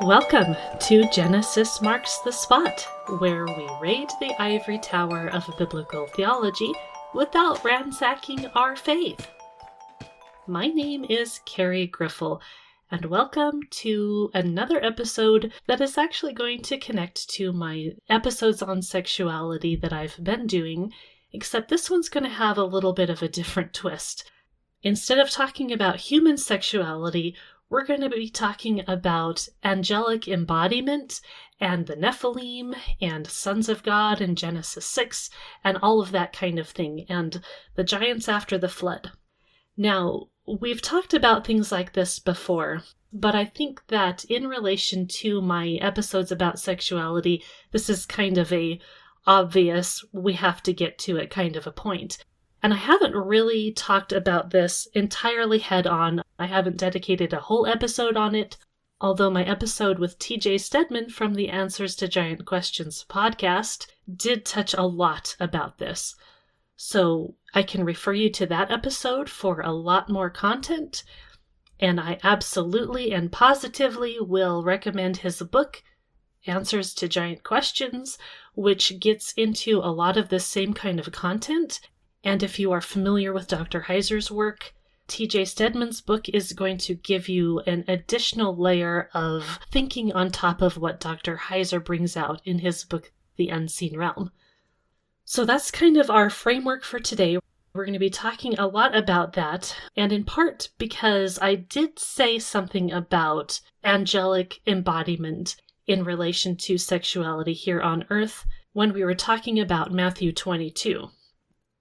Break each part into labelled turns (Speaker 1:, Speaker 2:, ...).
Speaker 1: Welcome to Genesis Marks the Spot, where we raid the ivory tower of biblical theology without ransacking our faith. My name is Carrie Griffel, and welcome to another episode that is actually going to connect to my episodes on sexuality that I've been doing, except this one's going to have a little bit of a different twist. Instead of talking about human sexuality, we're going to be talking about angelic embodiment and the Nephilim and sons of God in Genesis 6 and all of that kind of thing, and the giants after the flood. Now, we've talked about things like this before, but I think that in relation to my episodes about sexuality, this is kind of a obvious, we have to get to it kind of a point. And I haven't really talked about this entirely head on. I haven't dedicated a whole episode on it, although my episode with TJ Stedman from the Answers to Giant Questions podcast did touch a lot about this. So I can refer you to that episode for a lot more content, and I absolutely and positively will recommend his book, Answers to Giant Questions, which gets into a lot of the same kind of content. And if you are familiar with Dr. Heiser's work, TJ Stedman's book is going to give you an additional layer of thinking on top of what Dr. Heiser brings out in his book, The Unseen Realm. So that's kind of our framework for today. We're going to be talking a lot about that, and in part because I did say something about angelic embodiment in relation to sexuality here on earth when we were talking about Matthew 22.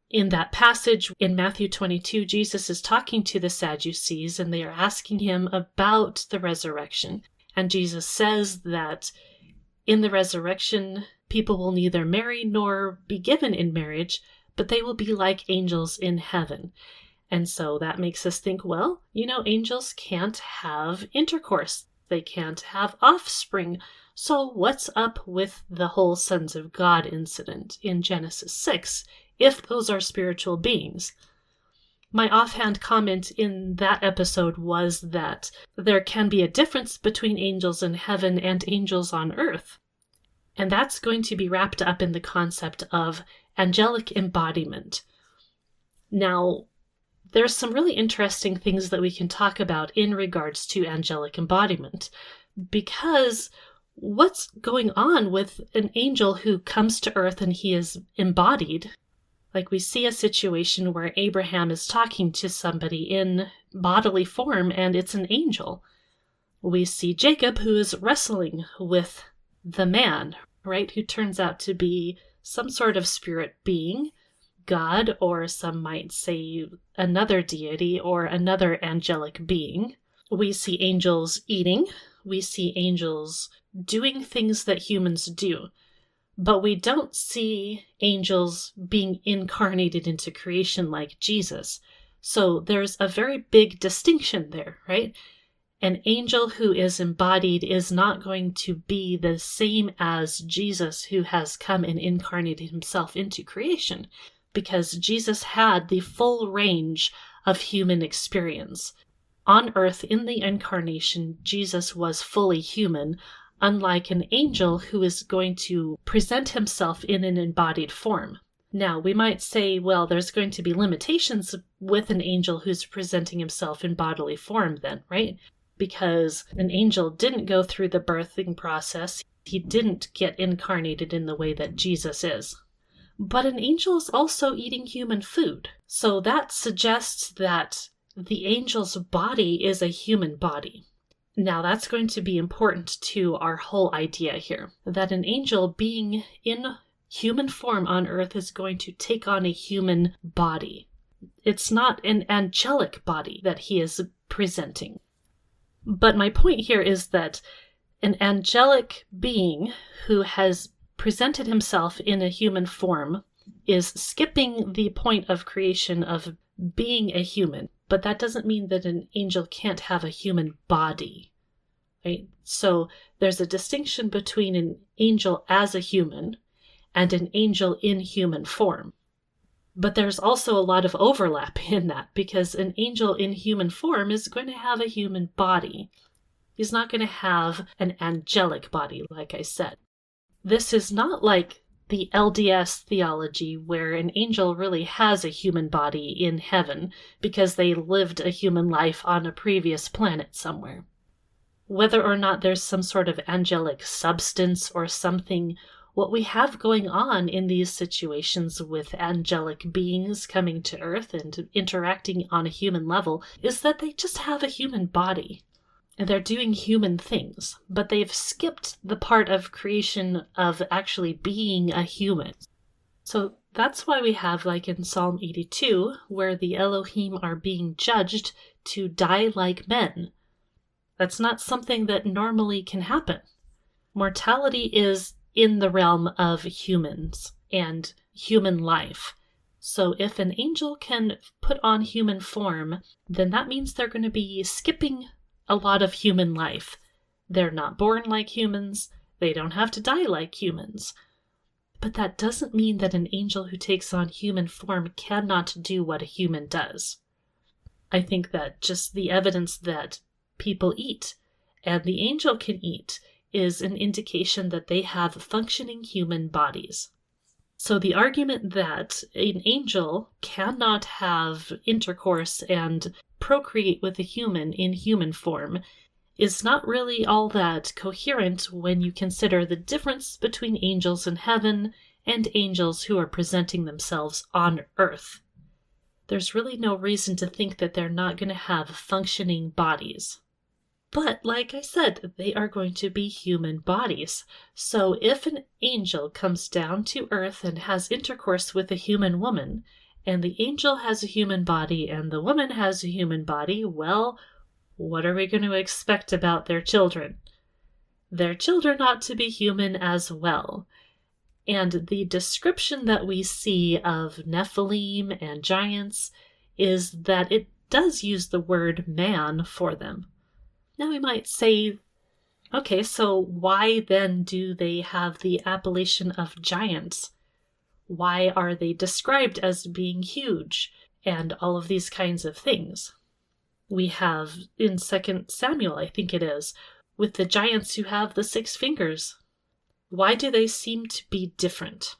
Speaker 1: In that passage in Matthew 22, Jesus is talking to the Sadducees, and they are asking him about the resurrection. And Jesus says that in the resurrection, people will neither marry nor be given in marriage, but they will be like angels in heaven. And so that makes us think, well, angels can't have intercourse. They can't have offspring. So what's up with the whole sons of God incident in Genesis 6? If those are spiritual beings? My offhand comment in that episode was that there can be a difference between angels in heaven and angels on earth. And that's going to be wrapped up in the concept of angelic embodiment. Now, there's some really interesting things that we can talk about in regards to angelic embodiment, because what's going on with an angel who comes to earth and he is embodied? Like, we see a situation where Abraham is talking to somebody in bodily form, and it's an angel. We see Jacob, who is wrestling with the man, right, who turns out to be some sort of spirit being, God, or some might say another deity or another angelic being. We see angels eating. We see angels doing things that humans do. But we don't see angels being incarnated into creation like Jesus. So there's a very big distinction there, right? An angel who is embodied is not going to be the same as Jesus, who has come and incarnated himself into creation, because Jesus had the full range of human experience. On earth, in the incarnation, Jesus was fully human, unlike an angel who is going to present himself in an embodied form. Now, we might say, well, there's going to be limitations with an angel who's presenting himself in bodily form then, right? Because an angel didn't go through the birthing process. He didn't get incarnated in the way that Jesus is. But an angel is also eating human food. So that suggests that the angel's body is a human body. Now, that's going to be important to our whole idea here, that an angel being in human form on earth is going to take on a human body. It's not an angelic body that he is presenting. But my point here is that an angelic being who has presented himself in a human form is skipping the point of creation of being a human. But that doesn't mean that an angel can't have a human body, right? So there's a distinction between an angel as a human and an angel in human form. But there's also a lot of overlap in that, because an angel in human form is going to have a human body. He's not going to have an angelic body, like I said. This is not like the LDS theology where an angel really has a human body in heaven because they lived a human life on a previous planet somewhere. Whether or not there's some sort of angelic substance or something, what we have going on in these situations with angelic beings coming to Earth and interacting on a human level is that they just have a human body. And they're doing human things, but they've skipped the part of creation of actually being a human. So that's why we have, like in Psalm 82, where the Elohim are being judged to die like men. That's not something that normally can happen. Mortality is in the realm of humans and human life. So if an angel can put on human form, then that means they're going to be skipping a lot of human life. They're not born like humans. They don't have to die like humans. But that doesn't mean that an angel who takes on human form cannot do what a human does. I think that just the evidence that people eat and the angel can eat is an indication that they have functioning human bodies. So the argument that an angel cannot have intercourse and procreate with a human in human form is not really all that coherent when you consider the difference between angels in heaven and angels who are presenting themselves on Earth. There's really no reason to think that they're not going to have functioning bodies. But, like I said, they are going to be human bodies. So if an angel comes down to Earth and has intercourse with a human woman, and the angel has a human body and the woman has a human body, well, what are we going to expect about their children? Their children ought to be human as well. And the description that we see of Nephilim and giants is that it does use the word man for them. Now we might say, okay, so why then do they have the appellation of giants? Why are they described as being huge and all of these kinds of things? We have in 2 Samuel, I think it is, with the giants who have the 6 fingers. Why do they seem to be different?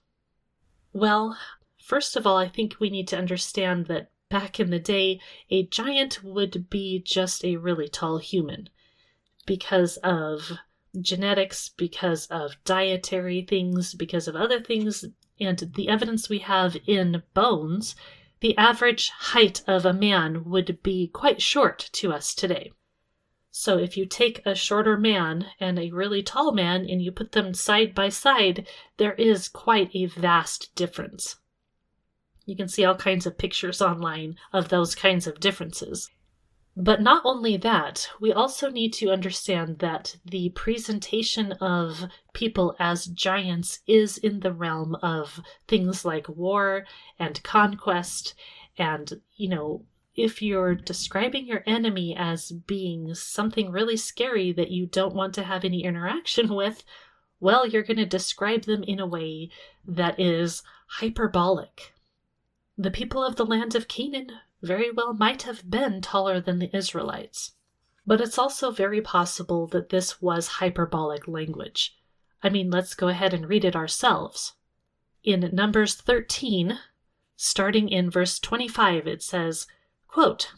Speaker 1: Well, first of all, I think we need to understand that back in the day, a giant would be just a really tall human. Because of genetics, because of dietary things, because of other things, and the evidence we have in bones, the average height of a man would be quite short to us today. So if you take a shorter man and a really tall man and you put them side by side, there is quite a vast difference. You can see all kinds of pictures online of those kinds of differences. But not only that, we also need to understand that the presentation of people as giants is in the realm of things like war and conquest. And, if you're describing your enemy as being something really scary that you don't want to have any interaction with, well, you're going to describe them in a way that is hyperbolic. The people of the land of Canaan very well might have been taller than the Israelites. But it's also very possible that this was hyperbolic language. I mean, let's go ahead and read it ourselves. In Numbers 13, starting in verse 25, it says, quote,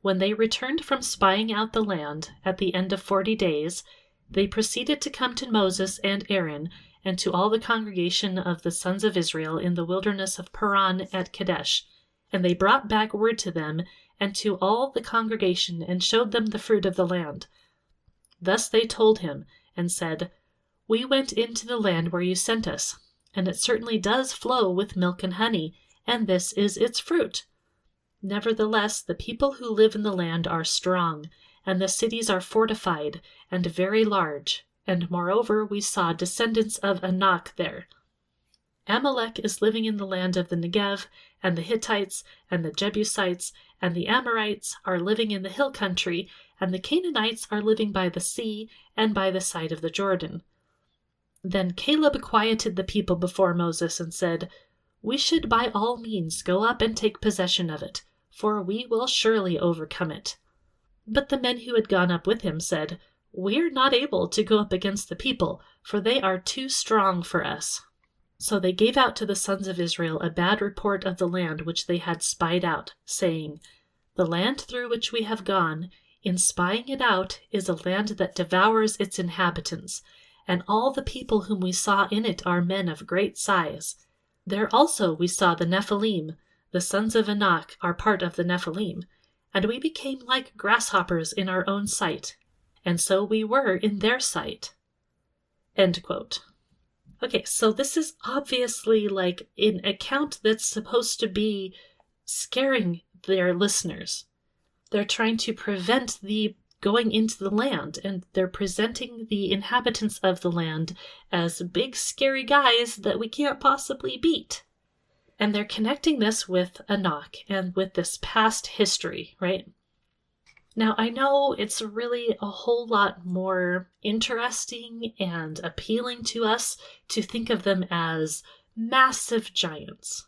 Speaker 1: "When they returned from spying out the land at the end of 40 days, they proceeded to come to Moses and Aaron and to all the congregation of the sons of Israel in the wilderness of Paran at Kadesh. And they brought back word to them and to all the congregation and showed them the fruit of the land. Thus they told him and said, 'We went into the land where you sent us, and it certainly does flow with milk and honey, and this is its fruit. Nevertheless, the people who live in the land are strong, and the cities are fortified and very large, and moreover we saw descendants of Anak there. Amalek is living in the land of the Negev, and the Hittites, and the Jebusites, and the Amorites are living in the hill country, and the Canaanites are living by the sea and by the side of the Jordan.' Then Caleb quieted the people before Moses and said, 'We should by all means go up and take possession of it, for we will surely overcome it.' But the men who had gone up with him said, "We are not able to go up against the people, for they are too strong for us." So they gave out to the sons of Israel a bad report of the land which they had spied out, saying, "The land through which we have gone, in spying it out, is a land that devours its inhabitants, and all the people whom we saw in it are men of great size. There also we saw the Nephilim, the sons of Anak are part of the Nephilim, and we became like grasshoppers in our own sight, and so we were in their sight." End quote. Okay, so this is obviously like an account that's supposed to be scaring their listeners. They're trying to prevent the going into the land, and they're presenting the inhabitants of the land as big, scary guys that we can't possibly beat. And they're connecting this with Anak and with this past history, right? Now, I know it's really a whole lot more interesting and appealing to us to think of them as massive giants.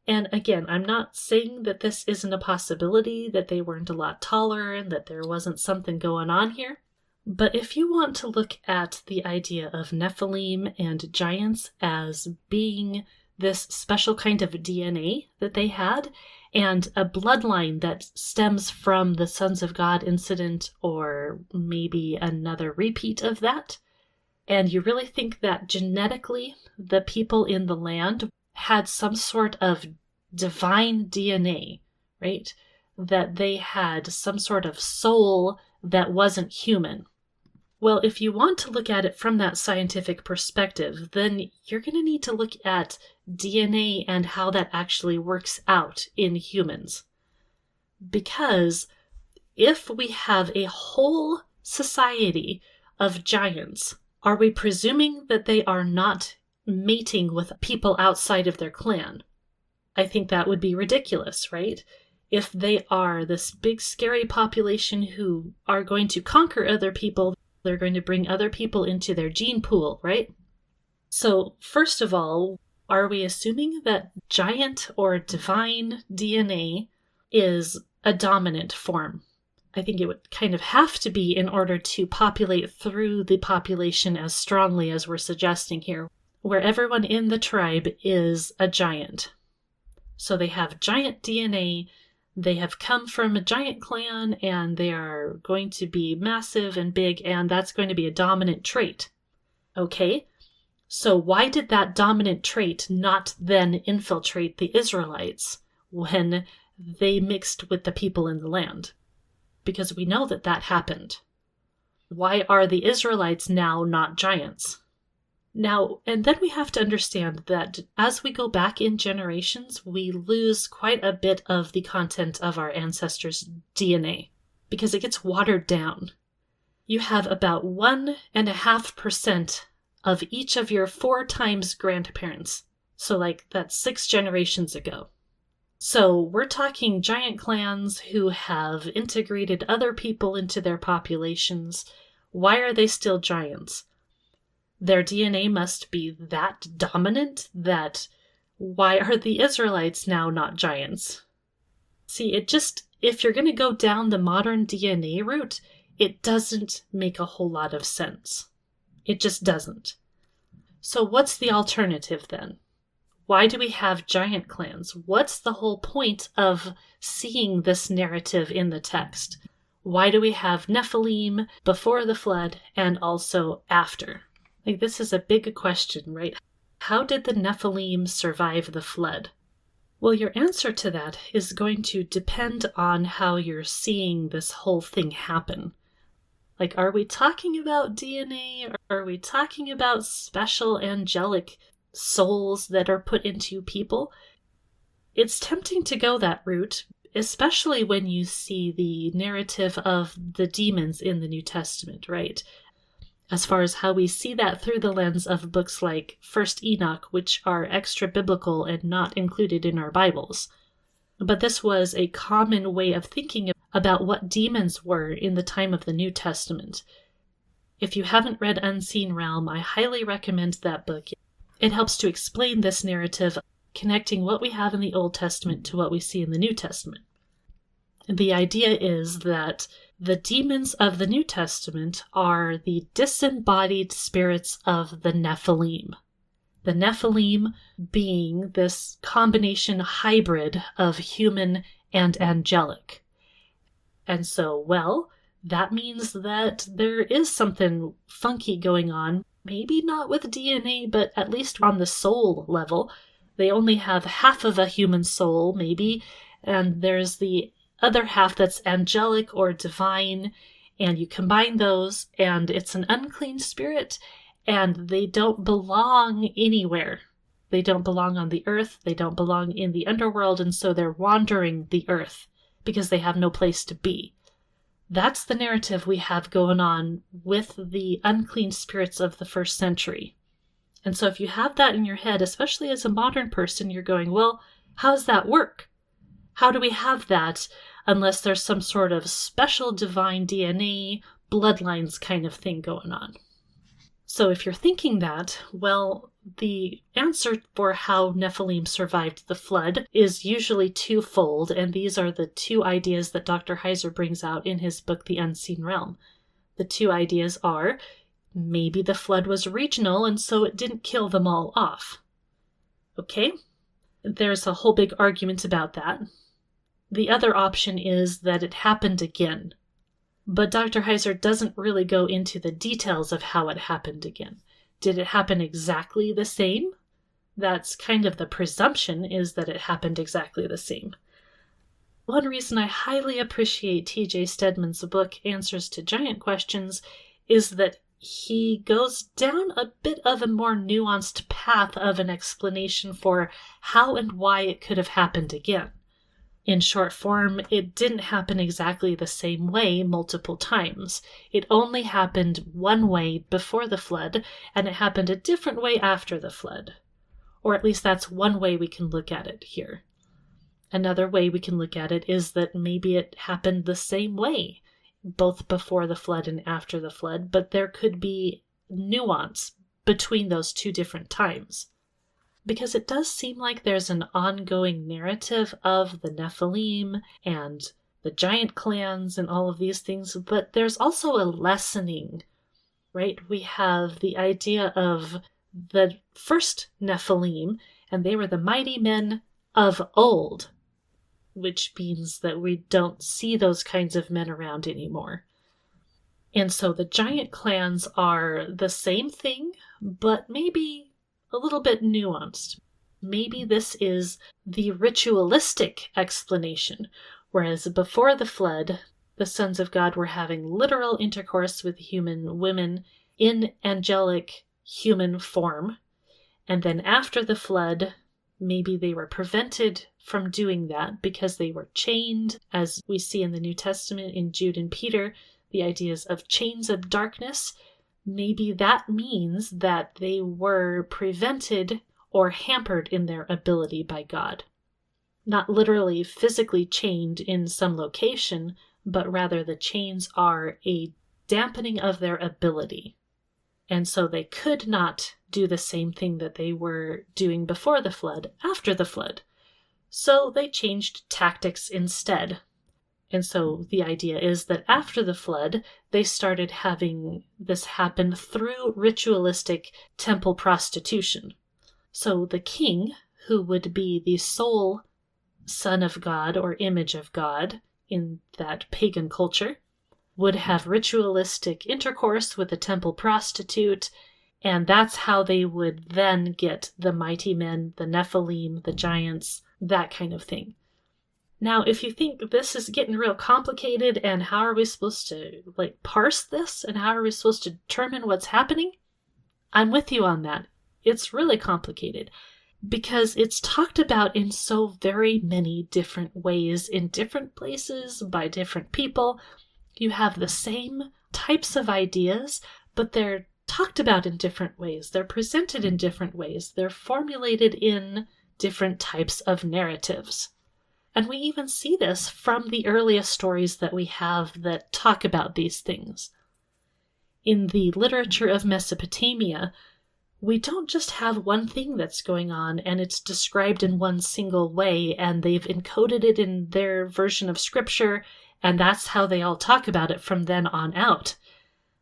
Speaker 1: And again, I'm not saying that this isn't a possibility, that they weren't a lot taller and that there wasn't something going on here. But if you want to look at the idea of Nephilim and giants as being this special kind of DNA that they had, and a bloodline that stems from the Sons of God incident, or maybe another repeat of that, and you really think that genetically the people in the land had some sort of divine DNA, right? That they had some sort of soul that wasn't human. Well, if you want to look at it from that scientific perspective, then you're going to need to look at DNA and how that actually works out in humans. Because if we have a whole society of giants, are we presuming that they are not mating with people outside of their clan? I think that would be ridiculous, right? If they are this big, scary population who are going to conquer other people, they're going to bring other people into their gene pool, right? So, first of all, are we assuming that giant or divine DNA is a dominant form? I think it would kind of have to be in order to populate through the population as strongly as we're suggesting here, where everyone in the tribe is a giant. So they have giant DNA, they have come from a giant clan, and they are going to be massive and big, and that's going to be a dominant trait. Okay, so why did that dominant trait not then infiltrate the Israelites when they mixed with the people in the land? Because we know that that happened. Why are the Israelites now not giants? Now, and then we have to understand that as we go back in generations, we lose quite a bit of the content of our ancestors' DNA because it gets watered down. You have about 1.5% of each of your 4 times grandparents. So like that's 6 generations ago. So we're talking giant clans who have integrated other people into their populations. Why are they still giants? Their DNA must be that dominant that why are the Israelites now not giants? See, if you're going to go down the modern DNA route, it doesn't make a whole lot of sense. It just doesn't. So what's the alternative then? Why do we have giant clans? What's the whole point of seeing this narrative in the text? Why do we have Nephilim before the flood and also after? Like, this is a big question, right? How did the Nephilim survive the flood? Well, your answer to that is going to depend on how you're seeing this whole thing happen. Like, are we talking about DNA? Or are we talking about special angelic souls that are put into people? It's tempting to go that route, especially when you see the narrative of the demons in the New Testament, right? As far as how we see that through the lens of books like First Enoch, which are extra-biblical and not included in our Bibles. But this was a common way of thinking about what demons were in the time of the New Testament. If you haven't read Unseen Realm, I highly recommend that book. It helps to explain this narrative, connecting what we have in the Old Testament to what we see in the New Testament. The idea is that The demons of the New Testament are the disembodied spirits of the Nephilim. The Nephilim being this combination hybrid of human and angelic. And so, well, that means that there is something funky going on, maybe not with DNA, but at least on the soul level. They only have half of a human soul, maybe, and there's the other half that's angelic or divine, and you combine those, and it's an unclean spirit, and they don't belong anywhere. They don't belong on the earth, they don't belong in the underworld, and so they're wandering the earth because they have no place to be. That's the narrative we have going on with the unclean spirits of the first century. And so if you have that in your head, especially as a modern person, you're going, well, how does that work? How do we have that unless there's some sort of special divine DNA, bloodlines kind of thing going on? So if you're thinking that, well, the answer for how Nephilim survived the flood is usually twofold, and these are the two ideas that Dr. Heiser brings out in his book, The Unseen Realm. The two ideas are, maybe the flood was regional and so it didn't kill them all off. Okay? There's a whole big argument about that. The other option is that it happened again. But Dr. Heiser doesn't really go into the details of how it happened again. Did it happen exactly the same? That's kind of the presumption, is that it happened exactly the same. One reason I highly appreciate T.J. Stedman's book, Answers to Giant Questions, is that he goes down a bit of a more nuanced path of an explanation for how and why it could have happened again. In short form, it didn't happen exactly the same way multiple times. It only happened one way before the flood, and it happened a different way after the flood. Or at least that's one way we can look at it here. Another way we can look at it is that maybe it happened the same way, both before the flood and after the flood, but there could be nuance between those two different times. Because it does seem like there's an ongoing narrative of the Nephilim and the giant clans and all of these things, but there's also a lessening, right? We have the idea of the first Nephilim, and they were the mighty men of old, which means that we don't see those kinds of men around anymore. And so the giant clans are the same thing, but maybe a little bit nuanced. Maybe this is the ritualistic explanation, whereas before the flood, the sons of God were having literal intercourse with human women in angelic human form, and then after the flood, maybe they were prevented from doing that because they were chained, as we see in the New Testament in Jude and Peter, the ideas of chains of darkness. Maybe that means that they were prevented or hampered in their ability by God. Not literally physically chained in some location, but rather the chains are a dampening of their ability. And so they could not do the same thing that they were doing before the flood, after the flood. So they changed tactics instead. And so the idea is that after the flood, they started having this happen through ritualistic temple prostitution. So the king, who would be the sole son of God or image of God in that pagan culture, would have ritualistic intercourse with a temple prostitute, and that's how they would then get the mighty men, the Nephilim, the giants, that kind of thing. Now, if you think this is getting real complicated and how are we supposed to parse this and how are we supposed to determine what's happening, I'm with you on that. It's really complicated because it's talked about in so very many different ways in different places by different people. You have the same types of ideas, but they're talked about in different ways. They're presented in different ways. They're formulated in different types of narratives. And we even see this from the earliest stories that we have that talk about these things. In the literature of Mesopotamia, we don't just have one thing that's going on and it's described in one single way and they've encoded it in their version of scripture and that's how they all talk about it from then on out.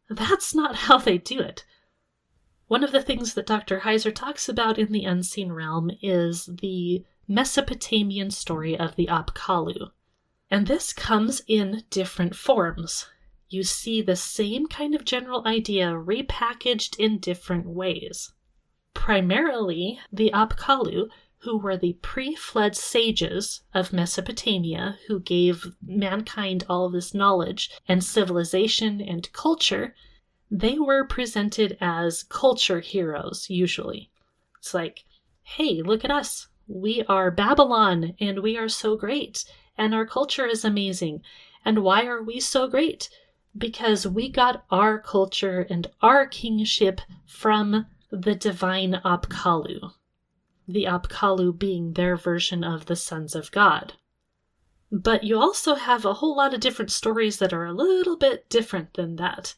Speaker 1: That's not how they do it. One of the things that Dr. Heiser talks about in the unseen realm is the Mesopotamian story of the Apkallu. And this comes in different forms. You see the same kind of general idea repackaged in different ways. Primarily, the Apkallu, who were the pre-flood sages of Mesopotamia, who gave mankind all of this knowledge and civilization and culture, they were presented as culture heroes, usually. It's like, hey, look at us. We are Babylon, and we are so great, and our culture is amazing. And why are we so great? Because we got our culture and our kingship from the divine Apkallu. The Apkallu being their version of the sons of God. But you also have a whole lot of different stories that are a little bit different than that.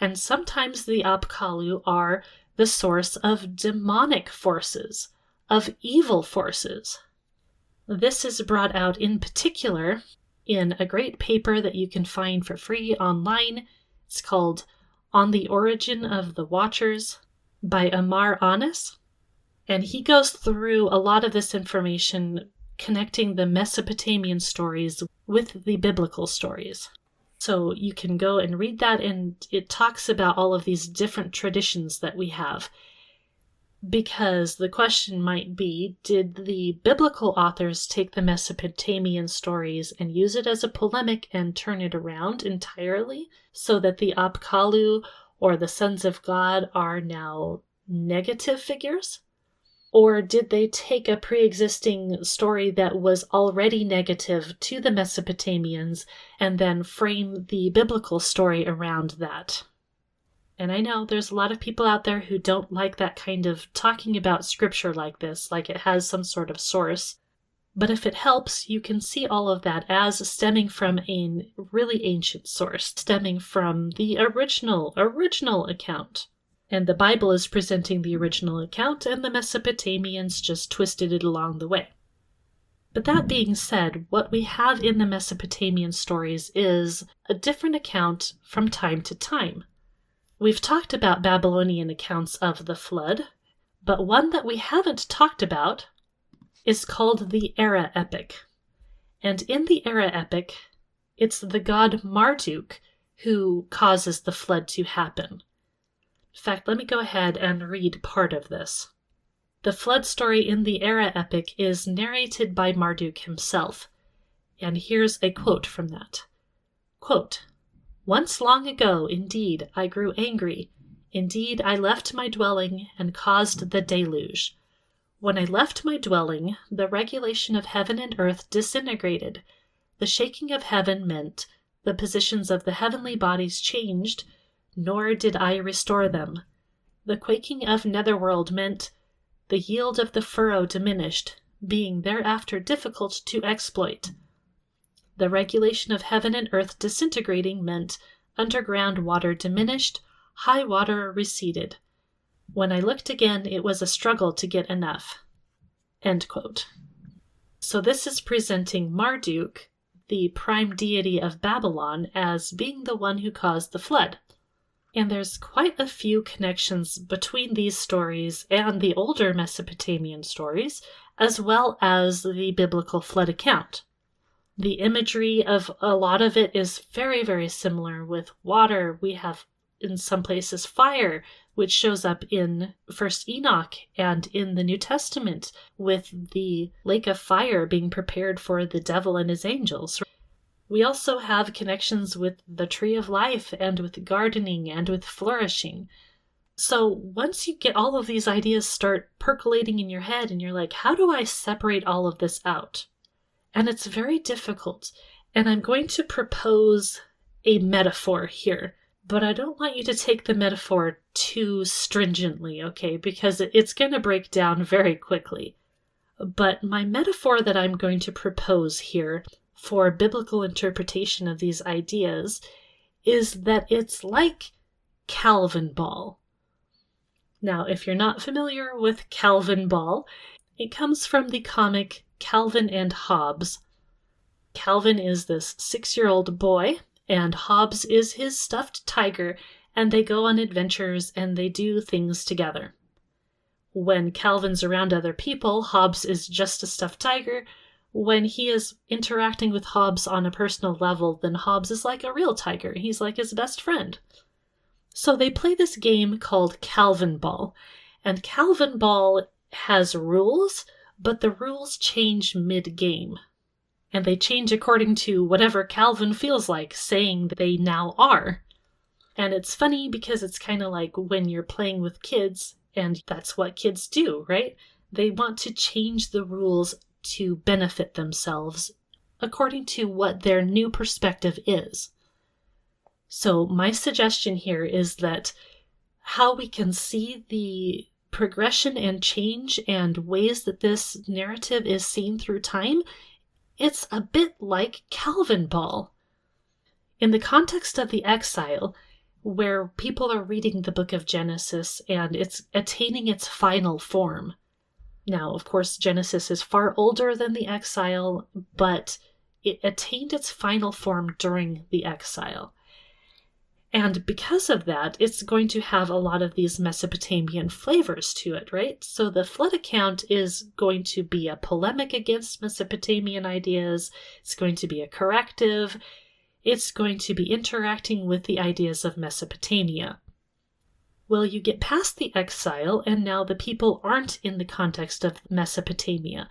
Speaker 1: And sometimes the Apkallu are the source of demonic forces, of evil forces. This is brought out in particular in a great paper that you can find for free online. It's called On the Origin of the Watchers by Amar Anis. And he goes through a lot of this information connecting the Mesopotamian stories with the biblical stories. So you can go and read that, and it talks about all of these different traditions that we have. Because the question might be, did the biblical authors take the Mesopotamian stories and use it as a polemic and turn it around entirely so that the Apkallu or the sons of God are now negative figures? Or did they take a pre-existing story that was already negative to the Mesopotamians and then frame the biblical story around that? And I know there's a lot of people out there who don't like that kind of talking about scripture like this, like it has some sort of source. But if it helps, you can see all of that as stemming from a really ancient source, stemming from the original account. And the Bible is presenting the original account, and the Mesopotamians just twisted it along the way. But that being said, what we have in the Mesopotamian stories is a different account from time to time. We've talked about Babylonian accounts of the flood, but one that we haven't talked about is called the Era Epic. And in the Era Epic, it's the god Marduk who causes the flood to happen. In fact, let me go ahead and read part of this. The flood story in the Era Epic is narrated by Marduk himself, and here's a quote from that. Quote, "Once long ago, indeed, I grew angry. Indeed, I left my dwelling and caused the deluge. When I left my dwelling, the regulation of heaven and earth disintegrated. The shaking of heaven meant the positions of the heavenly bodies changed, nor did I restore them. The quaking of netherworld meant the yield of the furrow diminished, being thereafter difficult to exploit. The regulation of heaven and earth disintegrating meant underground water diminished, high water receded. When I looked again, it was a struggle to get enough." End quote. So this is presenting Marduk, the prime deity of Babylon, as being the one who caused the flood. And there's quite a few connections between these stories and the older Mesopotamian stories, as well as the biblical flood account. The imagery of a lot of it is very, very similar. With water, we have in some places fire, which shows up in First Enoch and in the New Testament, with the lake of fire being prepared for the devil and his angels. We also have connections with the tree of life and with gardening and with flourishing. So once you get all of these ideas start percolating in your head and you're like, how do I separate all of this out? And it's very difficult. And I'm going to propose a metaphor here, but I don't want you to take the metaphor too stringently, okay? Because it's going to break down very quickly. But my metaphor that I'm going to propose here for biblical interpretation of these ideas is that it's like Calvinball. Now, if you're not familiar with Calvinball, it comes from the comic Calvin and Hobbes. Calvin is this 6-year-old boy, and Hobbes is his stuffed tiger, and they go on adventures and they do things together. When Calvin's around other people, Hobbes is just a stuffed tiger. When he is interacting with Hobbes on a personal level, then Hobbes is like a real tiger. He's like his best friend. So they play this game called Calvinball, and Calvinball has rules, but the rules change mid-game. And they change according to whatever Calvin feels like saying they now are. And it's funny because it's kind of like when you're playing with kids, and that's what kids do, right? They want to change the rules to benefit themselves according to what their new perspective is. So my suggestion here is that how we can see the progression and change and ways that this narrative is seen through time, it's a bit like Calvinball. In the context of the exile, where people are reading the book of Genesis and it's attaining its final form. Now, of course, Genesis is far older than the exile, but it attained its final form during the exile. And because of that, it's going to have a lot of these Mesopotamian flavors to it, right? So the flood account is going to be a polemic against Mesopotamian ideas. It's going to be a corrective. It's going to be interacting with the ideas of Mesopotamia. Well, you get past the exile, and now the people aren't in the context of Mesopotamia,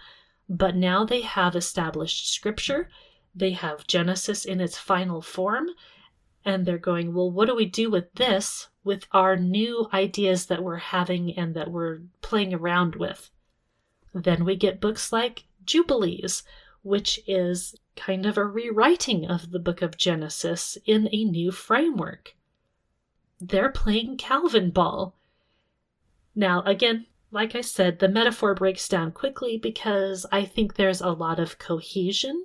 Speaker 1: but now they have established scripture, they have Genesis in its final form, and they're going, well, what do we do with this, with our new ideas that we're having and that we're playing around with? Then we get books like Jubilees, which is kind of a rewriting of the book of Genesis in a new framework. They're playing Calvinball. Now, again, like I said, the metaphor breaks down quickly because I think there's a lot of cohesion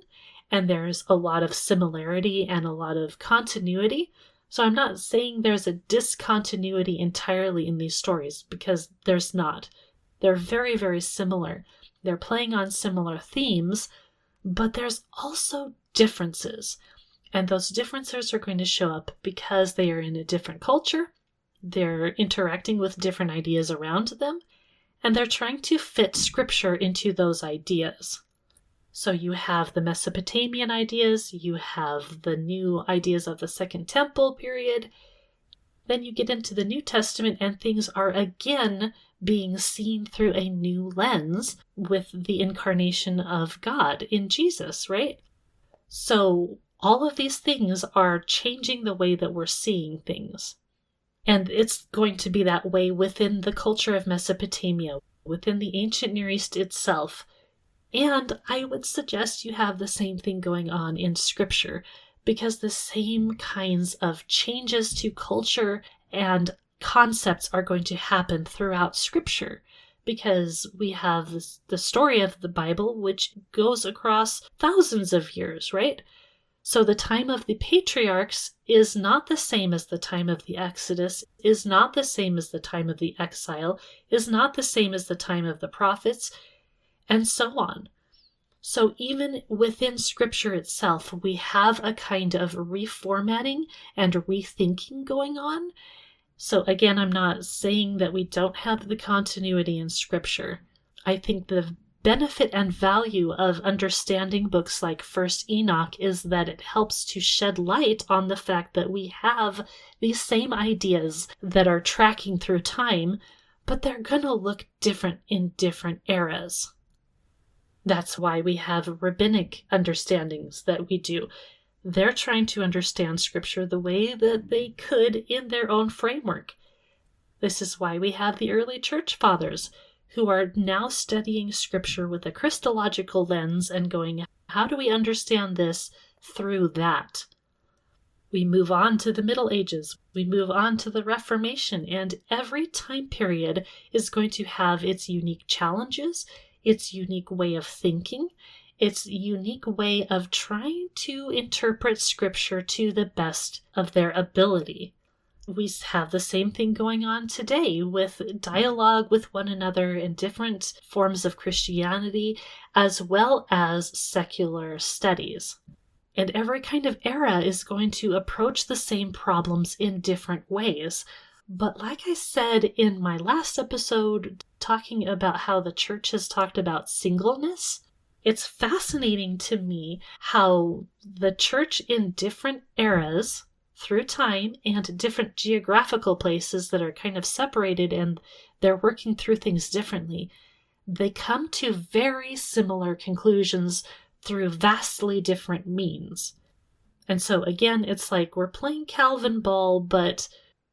Speaker 1: and there's a lot of similarity and a lot of continuity. So I'm not saying there's a discontinuity entirely in these stories, because there's not. They're very, very similar. They're playing on similar themes, but there's also differences. And those differences are going to show up because they are in a different culture, they're interacting with different ideas around them, and they're trying to fit scripture into those ideas. So you have the Mesopotamian ideas, you have the new ideas of the Second Temple period, then you get into the New Testament and things are again being seen through a new lens with the incarnation of God in Jesus, right? So all of these things are changing the way that we're seeing things. And it's going to be that way within the culture of Mesopotamia, within the ancient Near East itself. And I would suggest you have the same thing going on in Scripture, because the same kinds of changes to culture and concepts are going to happen throughout Scripture, because we have the story of the Bible, which goes across thousands of years, right? So the time of the patriarchs is not the same as the time of the Exodus, is not the same as the time of the exile, is not the same as the time of the prophets, and so on. So even within Scripture itself, we have a kind of reformatting and rethinking going on. So again, I'm not saying that we don't have the continuity in Scripture. I think the benefit and value of understanding books like First Enoch is that it helps to shed light on the fact that we have these same ideas that are tracking through time, but they're going to look different in different eras. That's why we have rabbinic understandings that we do. They're trying to understand Scripture the way that they could in their own framework. This is why we have the early church fathers who are now studying Scripture with a Christological lens and going, how do we understand this through that? We move on to the Middle Ages, we move on to the Reformation, and every time period is going to have its unique challenges, its unique way of thinking, its unique way of trying to interpret Scripture to the best of their ability. We have the same thing going on today with dialogue with one another in different forms of Christianity, as well as secular studies. And every kind of era is going to approach the same problems in different ways. But like I said in my last episode, talking about how the church has talked about singleness, it's fascinating to me how the church in different eras through time and different geographical places that are kind of separated and they're working through things differently, they come to very similar conclusions through vastly different means. And so again, it's like we're playing Calvinball, but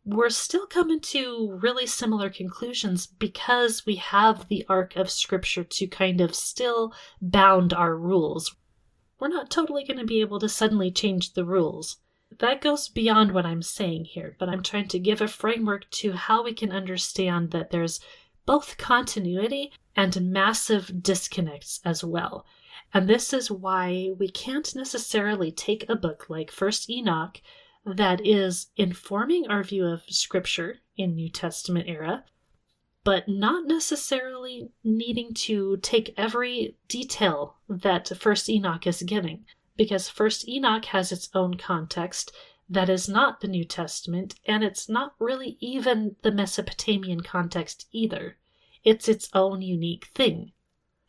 Speaker 1: we're still coming to really similar conclusions because we have the arc of Scripture to kind of still bound our rules. We're not totally going to be able to suddenly change the rules. That goes beyond what I'm saying here, but I'm trying to give a framework to how we can understand that there's both continuity and massive disconnects as well. And this is why we can't necessarily take a book like First Enoch that is informing our view of Scripture in New Testament era, but not necessarily needing to take every detail that First Enoch is giving. Because First Enoch has its own context that is not the New Testament, and it's not really even the Mesopotamian context either. It's its own unique thing.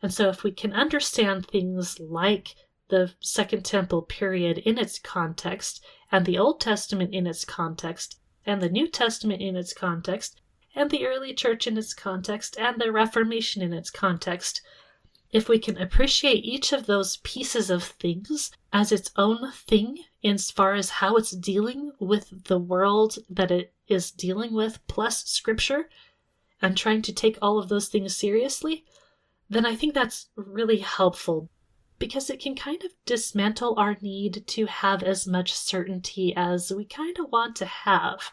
Speaker 1: And so if we can understand things like the Second Temple period in its context, and the Old Testament in its context, and the New Testament in its context, and the early church in its context, and the Reformation in its context, if we can appreciate each of those pieces of things as its own thing as far as how it's dealing with the world that it is dealing with plus Scripture, and trying to take all of those things seriously, then I think that's really helpful because it can kind of dismantle our need to have as much certainty as we kind of want to have.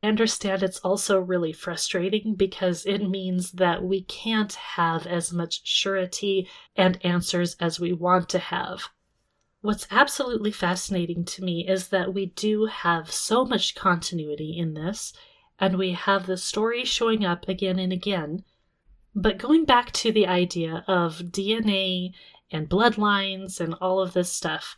Speaker 1: I understand it's also really frustrating because it means that we can't have as much surety and answers as we want to have. What's absolutely fascinating to me is that we do have so much continuity in this, and we have the story showing up again and again. But going back to the idea of DNA and bloodlines and all of this stuff,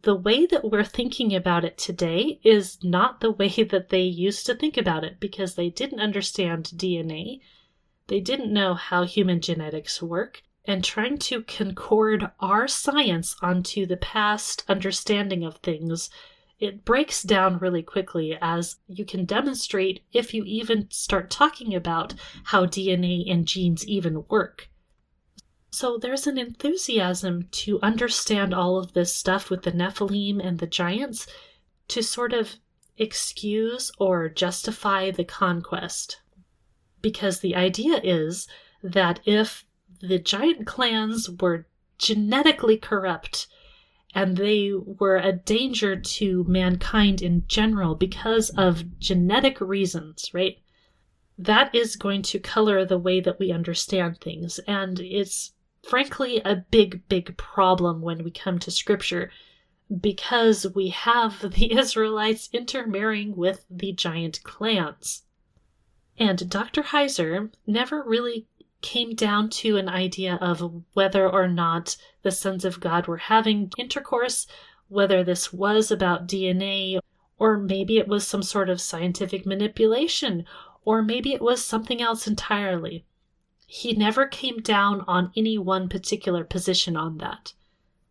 Speaker 1: the way that we're thinking about it today is not the way that they used to think about it because they didn't understand DNA. They didn't know how human genetics work, and trying to concord our science onto the past understanding of things, it breaks down really quickly, as you can demonstrate if you even start talking about how DNA and genes even work. So there's an enthusiasm to understand all of this stuff with the Nephilim and the giants to sort of excuse or justify the conquest. Because the idea is that if the giant clans were genetically corrupt and they were a danger to mankind in general because of genetic reasons, right? That is going to color the way that we understand things. And it's frankly a big problem when we come to Scripture because we have the Israelites intermarrying with the giant clans. And Dr. Heiser never really came down to an idea of whether or not the sons of God were having intercourse, whether this was about DNA, or maybe it was some sort of scientific manipulation, or maybe it was something else entirely. He never came down on any one particular position on that.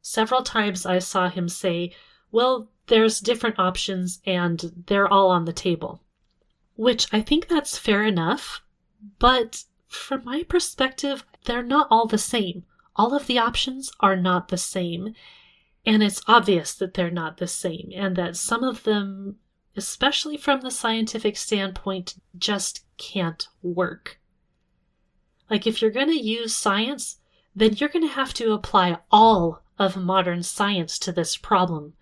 Speaker 1: Several times I saw him say, well, there's different options and they're all on the table. Which I think that's fair enough, but from my perspective, they're not all the same. All of the options are not the same, and it's obvious that they're not the same, and that some of them, especially from the scientific standpoint, just can't work. Like, if you're going to use science, then you're going to have to apply all of modern science to this problem.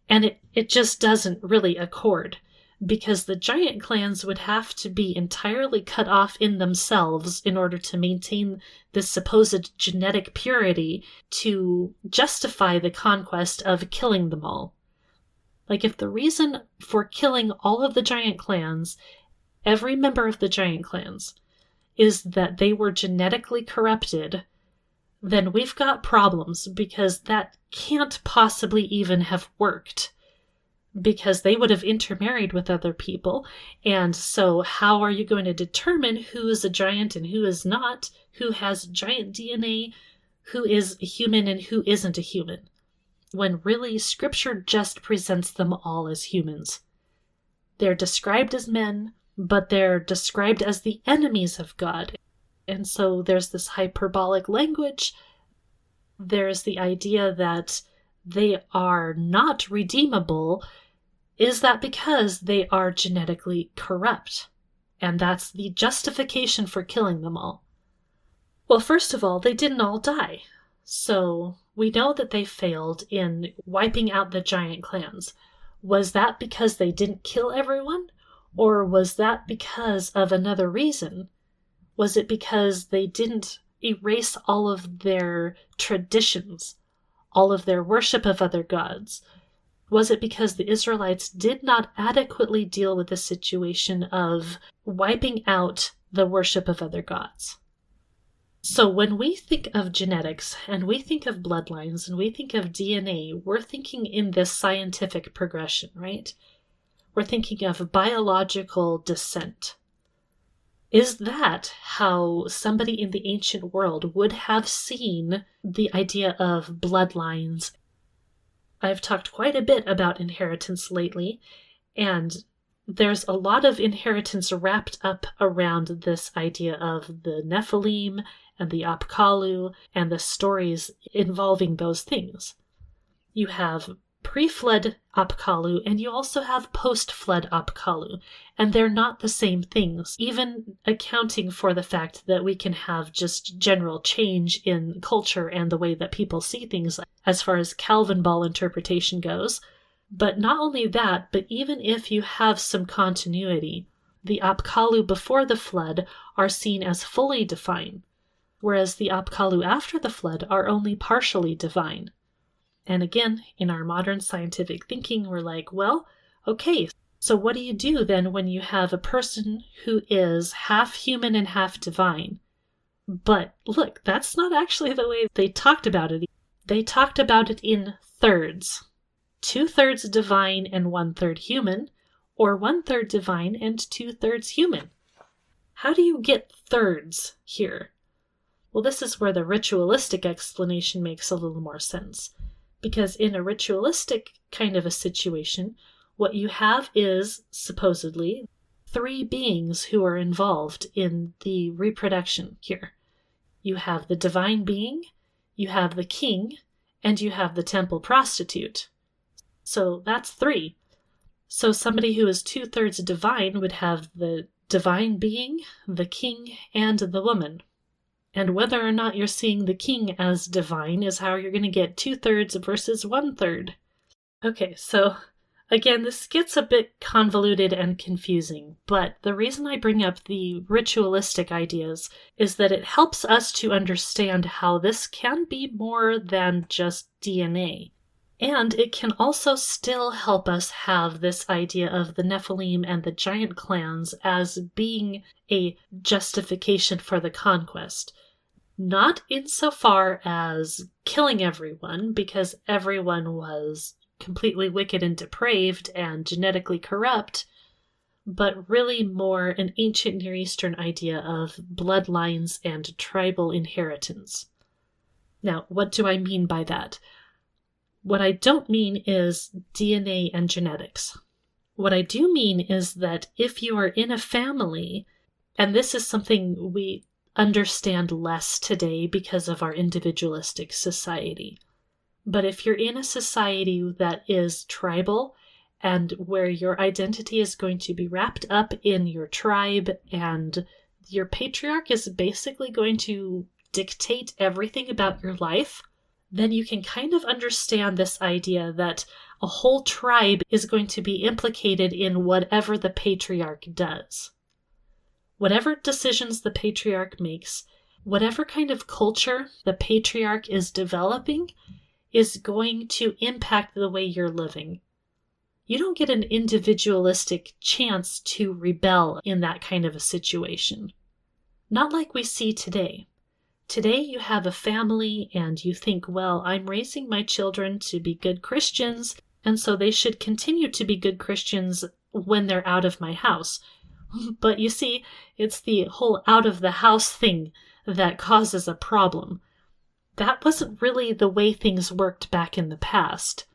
Speaker 1: And it just doesn't really accord, because the giant clans would have to be entirely cut off in themselves in order to maintain this supposed genetic purity to justify the conquest of killing them all. Like, if the reason for killing all of the giant clans, every member of the giant clans, is that they were genetically corrupted, then we've got problems, because that can't possibly even have worked, because they would have intermarried with other people. And so how are you going to determine who is a giant and who is not, who has giant DNA, who is a human and who isn't a human, when really Scripture just presents them all as humans? They're described as men, but they're described as the enemies of God. And so there's this hyperbolic language. There's the idea that they are not redeemable. Is that because they are genetically corrupt? And that's the justification for killing them all. Well, first of all, they didn't all die. So we know that they failed in wiping out the giant clans. Was that because they didn't kill everyone? Or was that because of another reason? Was it because they didn't erase all of their traditions, all of their worship of other gods? Was it because the Israelites did not adequately deal with the situation of wiping out the worship of other gods? So when we think of genetics, and we think of bloodlines, and we think of DNA, we're thinking in this scientific progression, right? We're thinking of biological descent. Is that how somebody in the ancient world would have seen the idea of bloodlines? I've talked quite a bit about inheritance lately, and there's a lot of inheritance wrapped up around this idea of the Nephilim and the Apkallu and the stories involving those things. You have pre-flood Apkallu, and you also have post-flood Apkallu, and they're not the same things, even accounting for the fact that we can have just general change in culture and the way that people see things as far as Calvinball interpretation goes. But not only that, but even if you have some continuity, the Apkallu before the flood are seen as fully divine, whereas the Apkallu after the flood are only partially divine. And again, in our modern scientific thinking, we're like, well, okay, so what do you do then when you have a person who is half human and half divine? But look, that's not actually the way they talked about it. They talked about it in thirds. 2/3 divine and 1/3 human, or 1/3 divine and 2/3 human. How do you get thirds here? Well, this is where the ritualistic explanation makes a little more sense. Because in a ritualistic kind of a situation, what you have is, supposedly, 3 beings who are involved in the reproduction here. You have the divine being, you have the king, and you have the temple prostitute. So that's 3. So somebody who is 2/3 divine would have the divine being, the king, and the woman. And whether or not you're seeing the king as divine is how you're going to get 2/3 versus 1/3. Okay, so again, this gets a bit convoluted and confusing, but the reason I bring up the ritualistic ideas is that it helps us to understand how this can be more than just DNA. And it can also still help us have this idea of the Nephilim and the giant clans as being a justification for the conquest. Not insofar as killing everyone, because everyone was completely wicked and depraved and genetically corrupt, but really more an ancient Near Eastern idea of bloodlines and tribal inheritance. Now, what do I mean by that? What I don't mean is DNA and genetics. What I do mean is that if you are in a family, and this is something we understand less today because of our individualistic society, but if you're in a society that is tribal and where your identity is going to be wrapped up in your tribe and your patriarch is basically going to dictate everything about your life, then you can kind of understand this idea that a whole tribe is going to be implicated in whatever the patriarch does. Whatever decisions the patriarch makes, whatever kind of culture the patriarch is developing, is going to impact the way you're living. You don't get an individualistic chance to rebel in that kind of a situation. Not like we see today. Today you have a family and you think, well, I'm raising my children to be good Christians, and so they should continue to be good Christians when they're out of my house. But you see, it's the whole out of the house thing that causes a problem. That wasn't really the way things worked back in the past.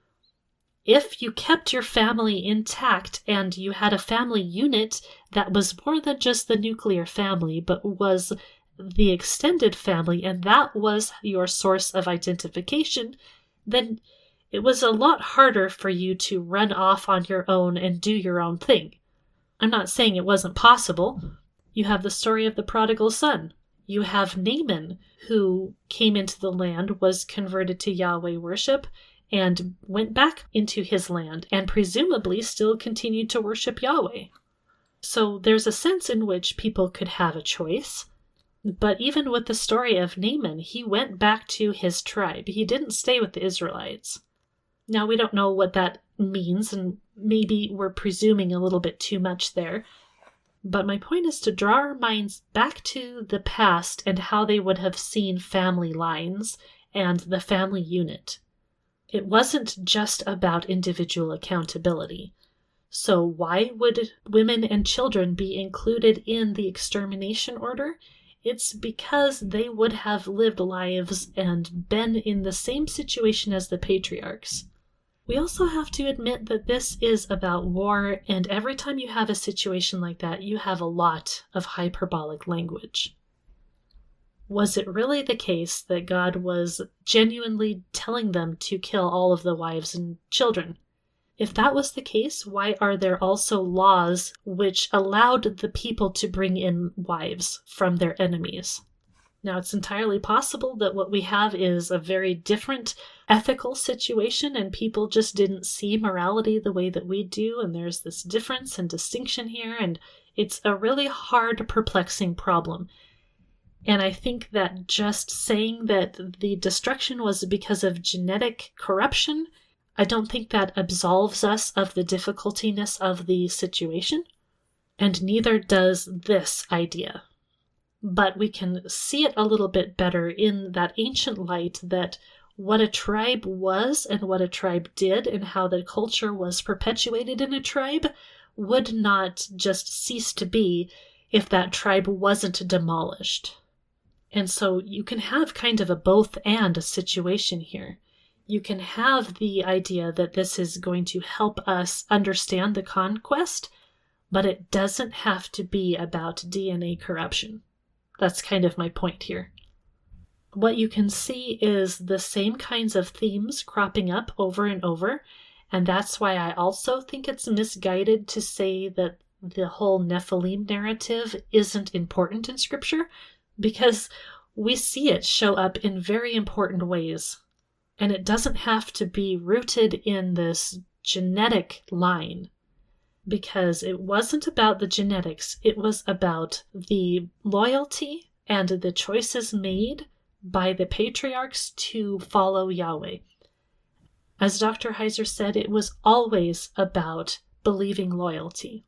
Speaker 1: If you kept your family intact and you had a family unit that was more than just the nuclear family, but was the extended family, and that was your source of identification, then it was a lot harder for you to run off on your own and do your own thing. I'm not saying it wasn't possible. You have the story of the prodigal son. You have Naaman, who came into the land, was converted to Yahweh worship, and went back into his land, and presumably still continued to worship Yahweh. So there's a sense in which people could have a choice. But even with the story of Naaman, he went back to his tribe. He didn't stay with the Israelites. Now, we don't know what that means, and maybe we're presuming a little bit too much there. But my point is to draw our minds back to the past and how they would have seen family lines and the family unit. It wasn't just about individual accountability. So why would women and children be included in the extermination order? It's because they would have lived lives and been in the same situation as the patriarchs. We also have to admit that this is about war, and every time you have a situation like that, you have a lot of hyperbolic language. Was it really the case that God was genuinely telling them to kill all of the wives and children? If that was the case, why are there also laws which allowed the people to bring in wives from their enemies? Now, it's entirely possible that what we have is a very different ethical situation, and people just didn't see morality the way that we do, and there's this difference and distinction here, and it's a really hard, perplexing problem. And I think that just saying that the destruction was because of genetic corruption, I don't think that absolves us of the difficultiness of the situation, and neither does this idea. But we can see it a little bit better in that ancient light that what a tribe was and what a tribe did and how the culture was perpetuated in a tribe would not just cease to be if that tribe wasn't demolished. And so you can have kind of a both and situation here. You can have the idea that this is going to help us understand the conquest, but it doesn't have to be about DNA corruption. That's kind of my point here. What you can see is the same kinds of themes cropping up over and over, and that's why I also think it's misguided to say that the whole Nephilim narrative isn't important in Scripture, because we see it show up in very important ways. And it doesn't have to be rooted in this genetic line, because it wasn't about the genetics, it was about the loyalty and the choices made by the patriarchs to follow Yahweh. As Dr. Heiser said, it was always about believing loyalty.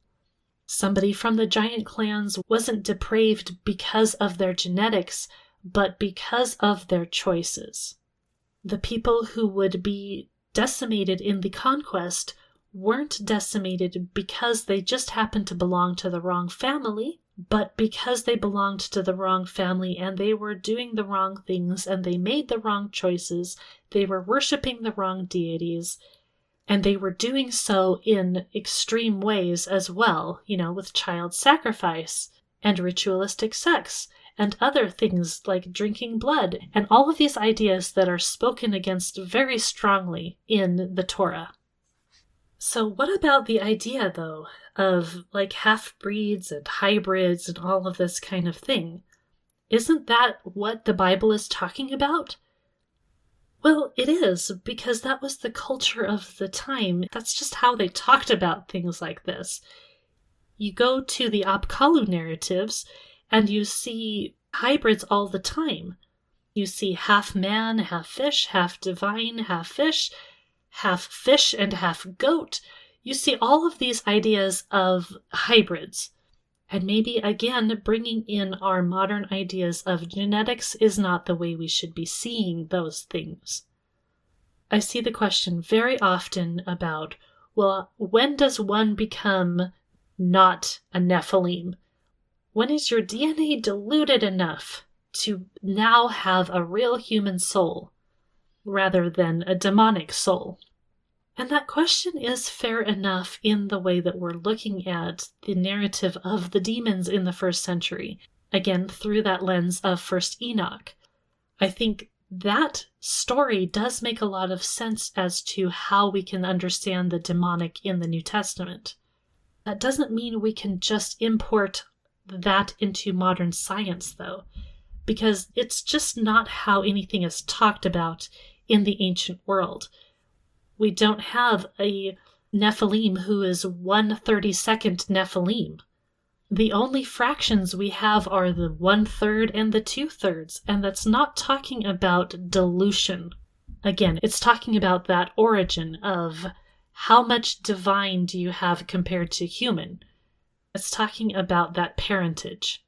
Speaker 1: Somebody from the giant clans wasn't depraved because of their genetics, but because of their choices. The people who would be decimated in the conquest weren't decimated because they just happened to belong to the wrong family, but because they belonged to the wrong family and they were doing the wrong things and they made the wrong choices, they were worshiping the wrong deities, and they were doing so in extreme ways as well, with child sacrifice and ritualistic sex and other things like drinking blood, and all of these ideas that are spoken against very strongly in the Torah. So what about the idea, though, of half-breeds and hybrids and all of this kind of thing? Isn't that what the Bible is talking about? Well, it is, because that was the culture of the time. That's just how they talked about things like this. You go to the Apkallu narratives, and you see hybrids all the time. You see half man, half fish, half divine, half fish and half goat. You see all of these ideas of hybrids, and maybe again bringing in our modern ideas of genetics is not the way we should be seeing those things. I see the question very often about, well, when does one become not a Nephilim? When is your DNA diluted enough to now have a real human soul rather than a demonic soul? And that question is fair enough in the way that we're looking at the narrative of the demons in the first century, again through that lens of First Enoch. I think that story does make a lot of sense as to how we can understand the demonic in the New Testament. That doesn't mean we can just import that into modern science, though, because it's just not how anything is talked about in the ancient world. We don't have a Nephilim who is 1/32nd Nephilim. The only fractions we have are the 1/3 and the 2/3, and that's not talking about dilution. Again, it's talking about that origin of how much divine do you have compared to human. It's talking about that parentage.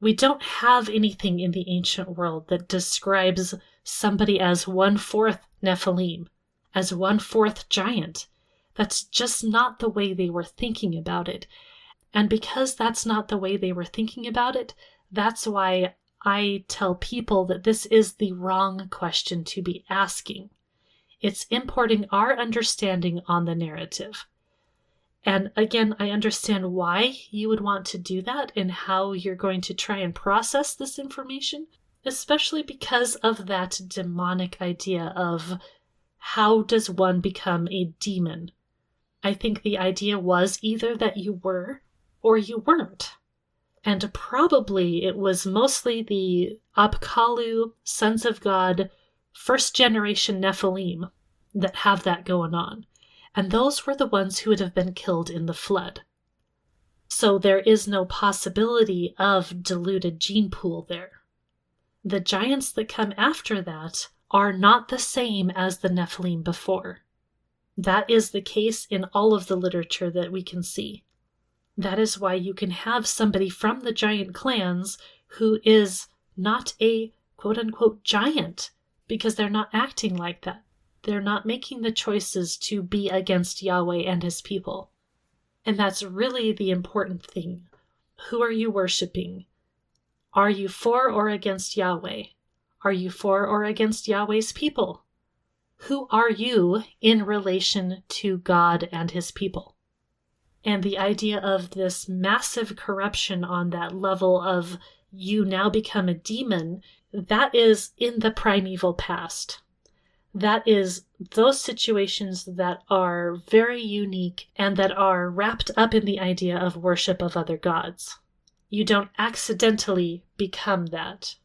Speaker 1: We don't have anything in the ancient world that describes somebody as 1/4 Nephilim, as 1/4 giant. That's just not the way they were thinking about it. And because that's not the way they were thinking about it, that's why I tell people that this is the wrong question to be asking. It's importing our understanding on the narrative. And again, I understand why you would want to do that and how you're going to try and process this information, especially because of that demonic idea of how does one become a demon? I think the idea was either that you were or you weren't. And probably it was mostly the Apkallu, Sons of God, first generation Nephilim that have that going on. And those were the ones who would have been killed in the flood. So there is no possibility of diluted gene pool there. The giants that come after that are not the same as the Nephilim before. That is the case in all of the literature that we can see. That is why you can have somebody from the giant clans who is not a quote-unquote giant, because they're not acting like that. They're not making the choices to be against Yahweh and his people. And that's really the important thing. Who are you worshiping? Are you for or against Yahweh? Are you for or against Yahweh's people? Who are you in relation to God and his people? And the idea of this massive corruption on that level of you now become a demon, that is in the primeval past. That is those situations that are very unique and that are wrapped up in the idea of worship of other gods. You don't accidentally become that.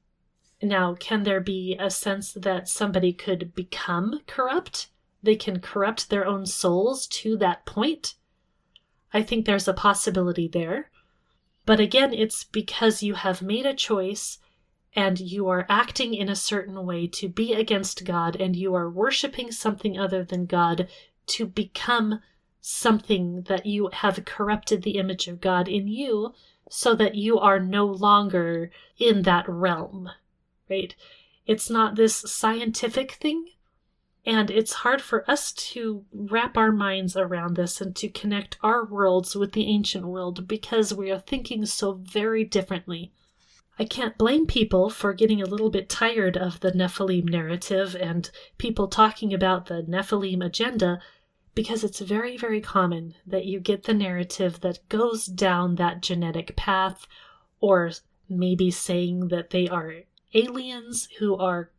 Speaker 1: Now, can there be a sense that somebody could become corrupt? They can corrupt their own souls to that point? I think there's a possibility there. But again, it's because you have made a choice and you are acting in a certain way to be against God, and you are worshiping something other than God to become something that you have corrupted the image of God in you so that you are no longer in that realm, right? It's not this scientific thing, and it's hard for us to wrap our minds around this and to connect our worlds with the ancient world because we are thinking so very differently. I can't blame people for getting a little bit tired of the Nephilim narrative and people talking about the Nephilim agenda, because it's very, very common that you get the narrative that goes down that genetic path, or maybe saying that they are aliens who are,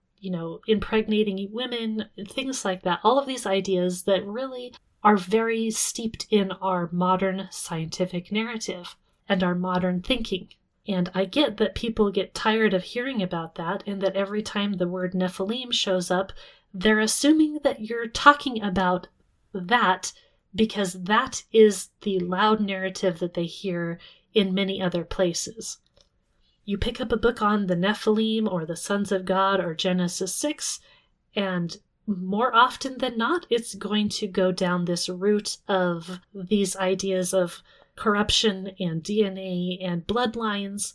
Speaker 1: impregnating women, things like that. All of these ideas that really are very steeped in our modern scientific narrative and our modern thinking. And I get that people get tired of hearing about that, and that every time the word Nephilim shows up, they're assuming that you're talking about that because that is the loud narrative that they hear in many other places. You pick up a book on the Nephilim or the Sons of God or Genesis 6, and more often than not, it's going to go down this route of these ideas of corruption and DNA and bloodlines.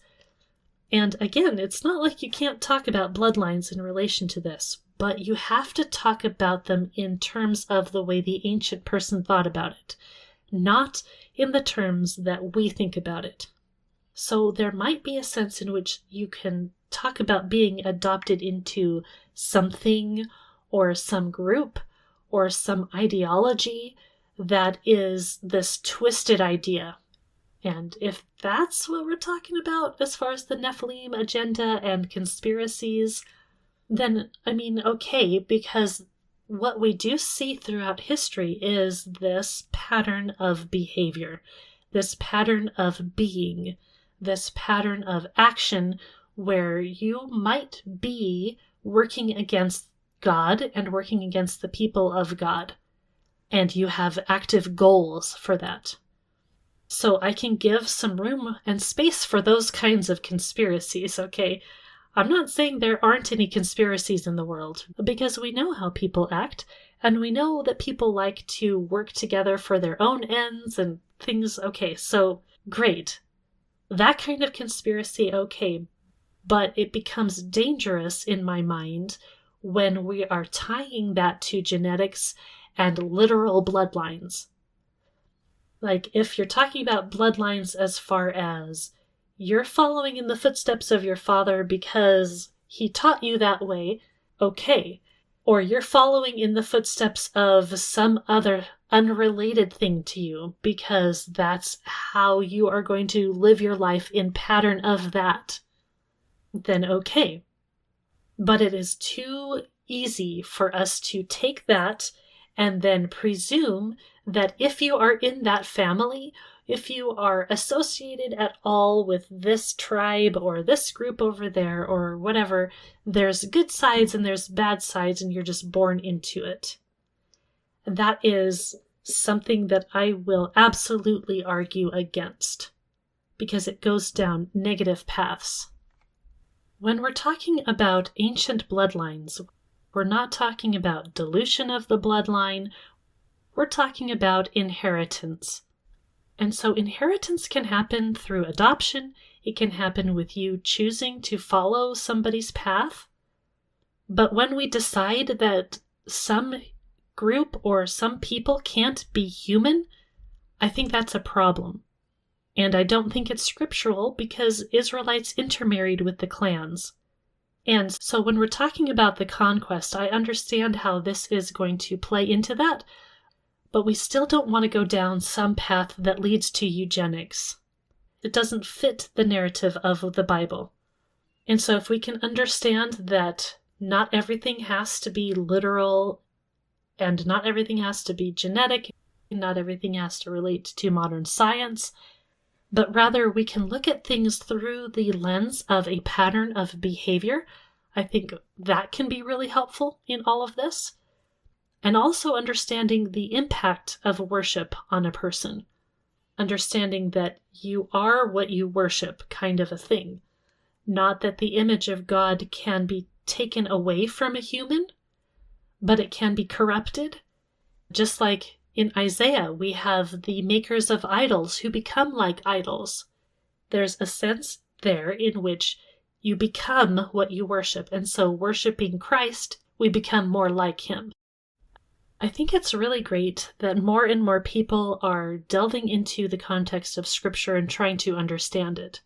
Speaker 1: And again, it's not like you can't talk about bloodlines in relation to this, but you have to talk about them in terms of the way the ancient person thought about it, not in the terms that we think about it. So there might be a sense in which you can talk about being adopted into something or some group or some ideology that is this twisted idea. And if that's what we're talking about as far as the Nephilim agenda and conspiracies, then, okay, because what we do see throughout history is this pattern of behavior, this pattern of being, this pattern of action where you might be working against God and working against the people of God. And you have active goals for that. So I can give some room and space for those kinds of conspiracies, okay? I'm not saying there aren't any conspiracies in the world, because we know how people act, and we know that people like to work together for their own ends and things. Okay, so great. That kind of conspiracy, okay, but it becomes dangerous in my mind when we are tying that to genetics and literal bloodlines. Like, if you're talking about bloodlines as far as you're following in the footsteps of your father because he taught you that way, okay. Or you're following in the footsteps of some other unrelated thing to you because that's how you are going to live your life in pattern of that, then okay. But it is too easy for us to take that and then presume that if you are in that family, if you are associated at all with this tribe or this group over there or whatever, there's good sides and there's bad sides and you're just born into it. That is something that I will absolutely argue against because it goes down negative paths. When we're talking about ancient bloodlines, we're not talking about dilution of the bloodline, we're talking about inheritance. And so inheritance can happen through adoption, it can happen with you choosing to follow somebody's path. But when we decide that some group or some people can't be human, I think that's a problem. And I don't think it's scriptural because Israelites intermarried with the clans. And so when we're talking about the conquest, I understand how this is going to play into that, but we still don't want to go down some path that leads to eugenics. It doesn't fit the narrative of the Bible. And so if we can understand that not everything has to be literal, and not everything has to be genetic, not everything has to relate to modern science, but rather we can look at things through the lens of a pattern of behavior. I think that can be really helpful in all of this. And also understanding the impact of worship on a person. Understanding that you are what you worship, kind of a thing. Not that the image of God can be taken away from a human, but it can be corrupted. Just like in Isaiah, we have the makers of idols who become like idols. There's a sense there in which you become what you worship, and so worshiping Christ, we become more like him. I think it's really great that more and more people are delving into the context of Scripture and trying to understand it.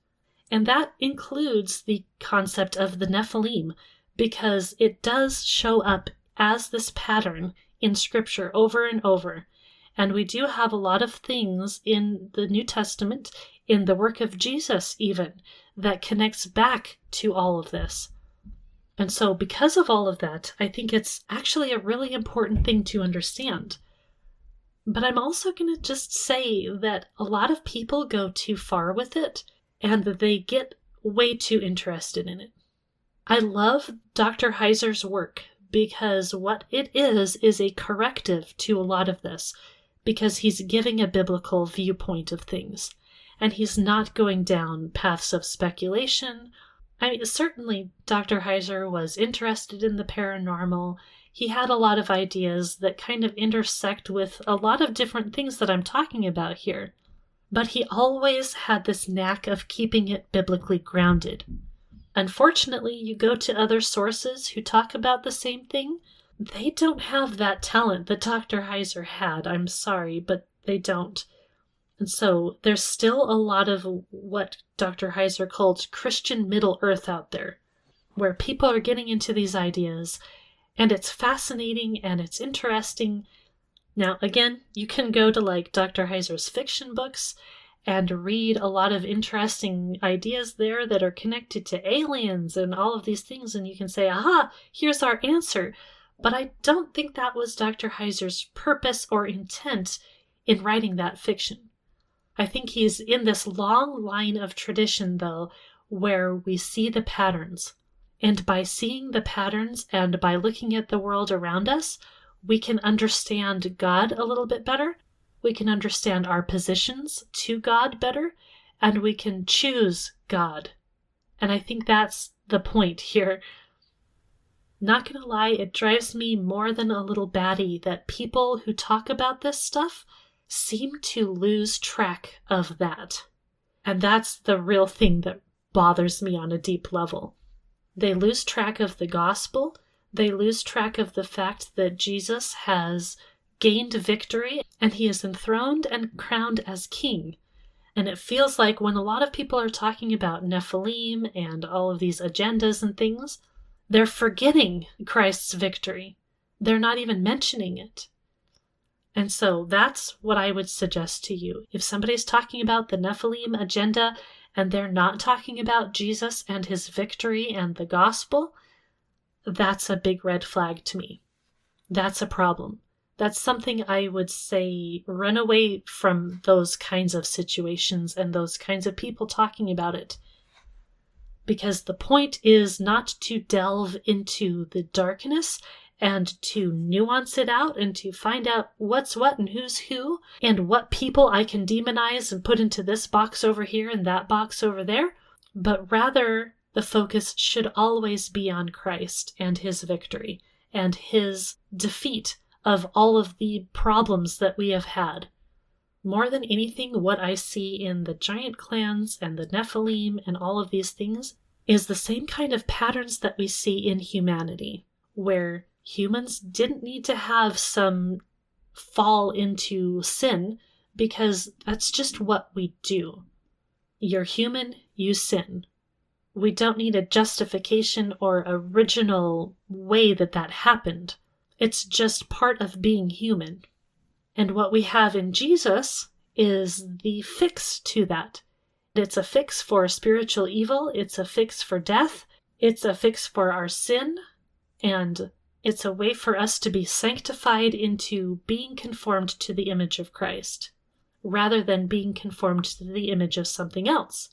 Speaker 1: And that includes the concept of the Nephilim, because it does show up as this pattern in Scripture over and over. And we do have a lot of things in the New Testament, in the work of Jesus even, that connects back to all of this. And so because of all of that, I think it's actually a really important thing to understand. But I'm also going to just say that a lot of people go too far with it, and they get way too interested in it. I love Dr. Heiser's work because what it is a corrective to a lot of this, because he's giving a biblical viewpoint of things, and he's not going down paths of speculation. I mean, certainly Dr. Heiser was interested in the paranormal. he had a lot of ideas that kind of intersect with a lot of different things that I'm talking about here. But he always had this knack of keeping it biblically grounded. Unfortunately, you go to other sources who talk about the same thing, they don't have that talent that Dr. Heiser had. I'm sorry, but they don't. And so there's still a lot of what Dr. Heiser called Christian Middle Earth out there, where people are getting into these ideas, and it's fascinating and it's interesting. Now, again, you can go to like Dr. Heiser's fiction books and read a lot of interesting ideas there that are connected to aliens and all of these things, and you can say, aha, here's our answer. But I don't think that was Dr. Heiser's purpose or intent in writing that fiction. I think he's in this long line of tradition, though, where we see the patterns. And by seeing the patterns and by looking at the world around us, we can understand God a little bit better. We can understand our positions to God better, and we can choose God. And I think that's the point here. Not gonna lie, it drives me more than a little batty that people who talk about this stuff seem to lose track of that. And that's the real thing that bothers me on a deep level. They lose track of the gospel. They lose track of the fact that Jesus has gained victory and he is enthroned and crowned as king. And it feels like when a lot of people are talking about Nephilim and all of these agendas and things, they're forgetting Christ's victory. They're not even mentioning it. And so that's what I would suggest to you. If somebody's talking about the Nephilim agenda and they're not talking about Jesus and his victory and the gospel, that's a big red flag to me. That's a problem. That's something I would say run away from those kinds of situations and those kinds of people talking about it. Because the point is not to delve into the darkness and to nuance it out and to find out what's what and who's who and what people I can demonize and put into this box over here and that box over there, but rather the focus should always be on Christ and his victory and his defeat of all of the problems that we have had. More than anything, what I see in the giant clans and the Nephilim and all of these things is the same kind of patterns that we see in humanity, where humans didn't need to have some fall into sin because that's just what we do. You're human, you sin. We don't need a justification or original way that happened. It's just part of being human. And what we have in Jesus is the fix to that. It's a fix for spiritual evil. It's a fix for death. It's a fix for our sin. And it's a way for us to be sanctified into being conformed to the image of Christ, rather than being conformed to the image of something else.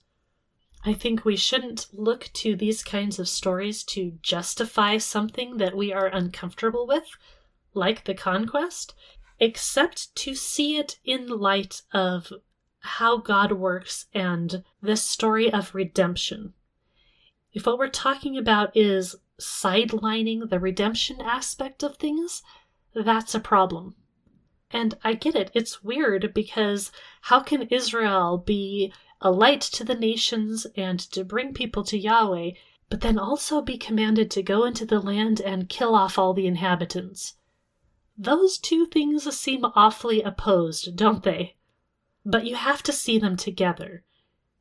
Speaker 1: I think we shouldn't look to these kinds of stories to justify something that we are uncomfortable with, like the conquest, except to see it in light of how God works and this story of redemption. If what we're talking about is sidelining the redemption aspect of things, that's a problem. And I get it. It's weird because how can Israel be a light to the nations and to bring people to Yahweh, but then also be commanded to go into the land and kill off all the inhabitants? Those two things seem awfully opposed, don't they? But you have to see them together.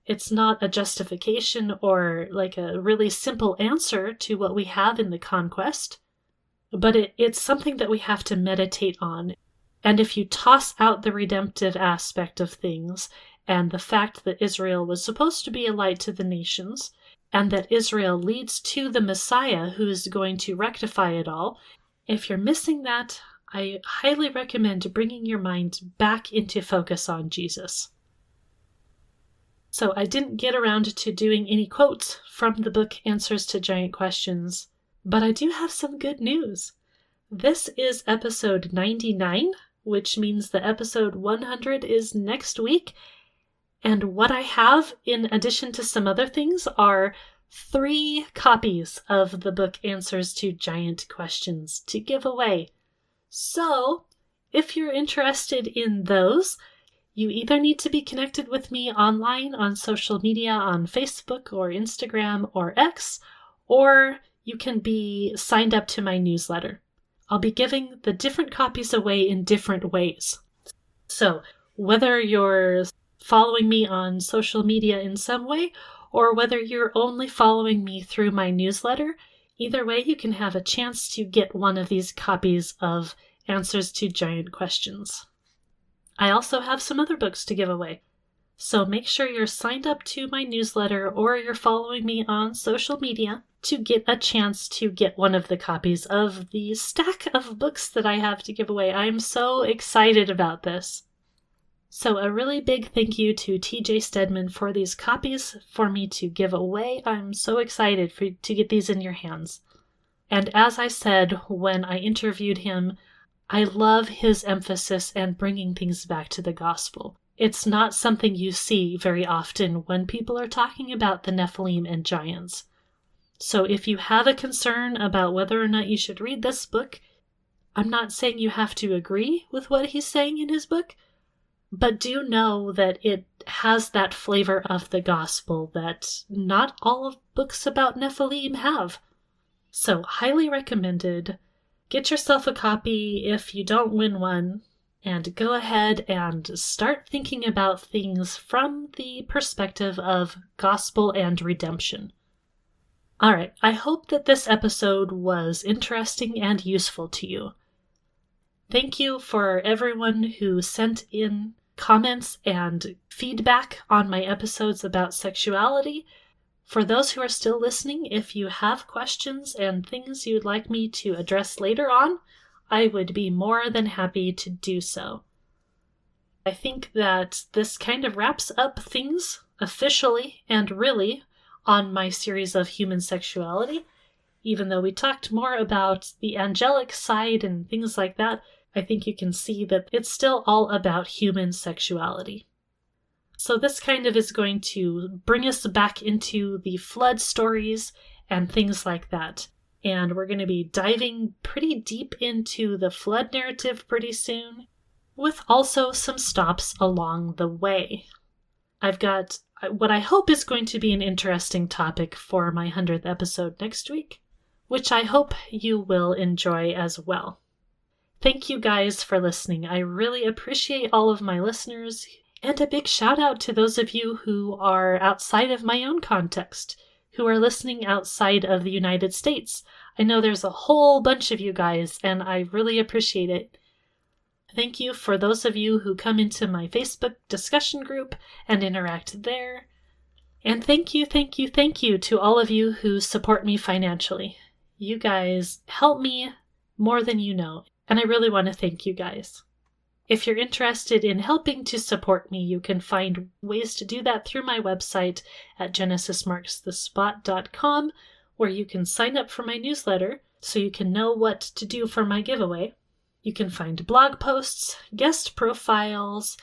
Speaker 1: It's not a justification or like a really simple answer to what we have in the conquest, but it's something that we have to meditate on. And if you toss out the redemptive aspect of things and the fact that Israel was supposed to be a light to the nations, and that Israel leads to the Messiah who is going to rectify it all, if you're missing that, I highly recommend bringing your mind back into focus on Jesus. So I didn't get around to doing any quotes from the book Answers to Giant Questions, but I do have some good news. This is episode 99, which means that episode 100 is next week. And what I have, in addition to some other things, are 3 copies of the book Answers to Giant Questions to give away. So, if you're interested in those, you either need to be connected with me online on social media on Facebook or Instagram or X, or you can be signed up to my newsletter. I'll be giving the different copies away in different ways. So, whether you're following me on social media in some way, or whether you're only following me through my newsletter, either way you can have a chance to get one of these copies of Answers to Giant Questions. I also have some other books to give away, so make sure you're signed up to my newsletter or you're following me on social media to get a chance to get one of the copies of the stack of books that I have to give away. I'm so excited about this. So a really big thank you to TJ Stedman for these copies for me to give away. I'm so excited to get these in your hands. And as I said when I interviewed him, I love his emphasis and bringing things back to the gospel. It's not something you see very often when people are talking about the Nephilim and giants. So if you have a concern about whether or not you should read this book, I'm not saying you have to agree with what he's saying in his book, but do know that it has that flavor of the gospel that not all of books about Nephilim have. So, highly recommended. Get yourself a copy if you don't win one, and go ahead and start thinking about things from the perspective of gospel and redemption. Alright, I hope that this episode was interesting and useful to you. Thank you for everyone who sent in comments and feedback on my episodes about sexuality. For those who are still listening, if you have questions and things you'd like me to address later on, I would be more than happy to do so. I think that this kind of wraps up things officially and really on my series of human sexuality. Even though we talked more about the angelic side and things like that, I think you can see that it's still all about human sexuality. So this kind of is going to bring us back into the flood stories and things like that. And we're going to be diving pretty deep into the flood narrative pretty soon, with also some stops along the way. I've got what I hope is going to be an interesting topic for my 100th episode next week, which I hope you will enjoy as well. Thank you guys for listening. I really appreciate all of my listeners, and a big shout out to those of you who are outside of my own context, who are listening outside of the United States. I know there's a whole bunch of you guys, and I really appreciate it. Thank you for those of you who come into my Facebook discussion group and interact there. And thank you to all of you who support me financially. You guys help me more than you know, and I really want to thank you guys. If you're interested in helping to support me, you can find ways to do that through my website at genesismarksthespot.com, where you can sign up for my newsletter so you can know what to do for my giveaway. You can find blog posts, guest profiles.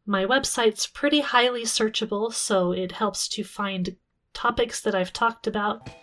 Speaker 1: My website's pretty highly searchable, so it helps to find topics that I've talked about.